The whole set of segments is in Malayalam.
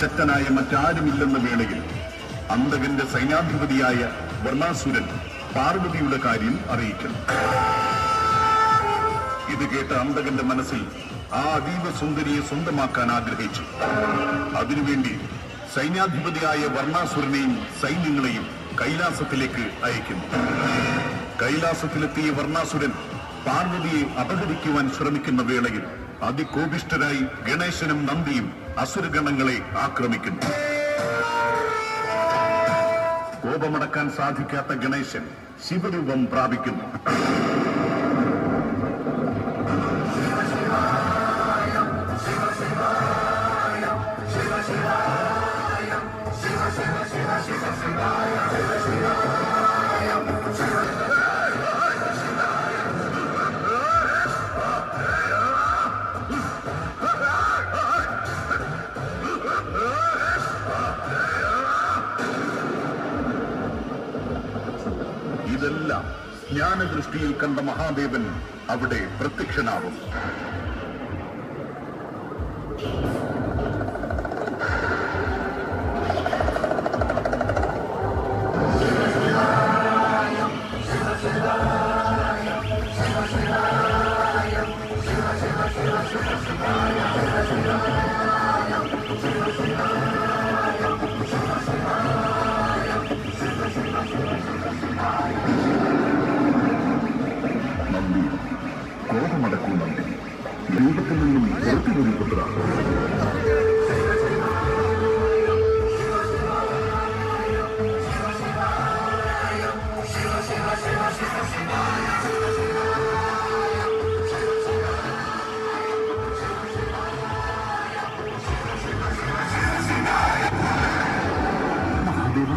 ശക്തനായ മറ്റാരുമില്ലെന്ന വേളയിൽ അന്തകന്റെ സൈന്യാധിപതിയായ വർണ്ണാസുരൻ പാർവതിയുടെ കാര്യം അറിയിക്കുന്നു. ഇത് കേട്ട അന്തകന്റെ മനസ്സിൽ ആ അതീവ സുന്ദരിയെ സ്വന്തമാക്കാൻ ആഗ്രഹിച്ചു. അതിനുവേണ്ടി സൈന്യാധിപതിയായ വർണ്ണാസുരനെയും സൈന്യങ്ങളെയും കൈലാസത്തിലേക്ക് അയക്കുന്നു. കൈലാസത്തിലെത്തിയ വർണ്ണാസുരൻ പാർവതിയെ അപഹരിക്കുവാൻ ശ്രമിക്കുന്ന വേളയിൽ അതികോപിഷ്ഠരായി ഗണേശനും നന്ദിയും അസുരഗണങ്ങളെ ആക്രമിക്കുന്നു. കോപമടക്കാൻ സാധിക്കാത്ത ഗണേശൻ ശിവരൂപം പ്രാപിക്കുന്നു. ഇതെല്ലാം ജ്ഞാനദൃഷ്ടിയിൽ കണ്ട മഹാദേവൻ അവിടെ പ്രത്യക്ഷനാവും. കോപമടക്കൂ നന്ദി, രൂപത്തിൽ നിന്നും പുറത്തു വരും പുത്ര. മഹാദേവ,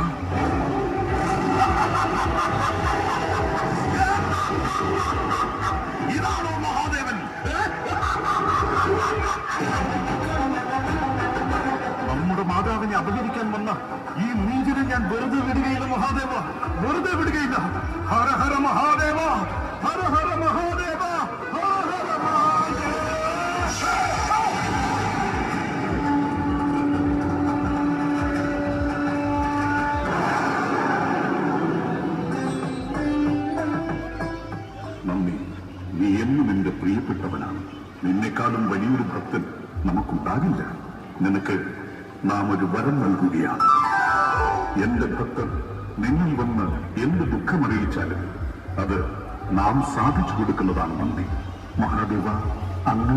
ഇതാണോ മഹാദേവൻ? നമ്മുടെ മാതാവിനെ അപഹരിക്കാൻ വന്ന ഈ നീചനെ ഞാൻ വെറുതെ വിടുകയില്ല മഹാദേവ, വെറുതെ വിടുകയില്ല. ഹര ഹര മഹാദേവ, ഹര ഹര മഹാദേവ, ഹര ഹര മഹാദേവ. നന്ദി, നീ എന്നും എന്റെ പ്രിയപ്പെട്ടവനാണ്. നിന്നെക്കാളും വലിയൊരു ഭക്തൻ നമുക്കുണ്ടാകില്ല. നിനക്ക് നാം ഒരു വരം നൽകുകയാണ്. എന്റെ ഭക്തർ നിന്നിൽ വന്ന് എന്ത് ദുഃഖമറിയിച്ചാലും അത് നാം സാധിച്ചു കൊടുക്കുന്നതാണ് നന്ദി. മഹാദേവ, അങ്ങ്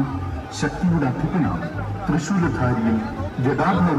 ശക്തിയുടെ അധിപനാണ്. തൃശൂലധാരിയും ജടാധാരിയും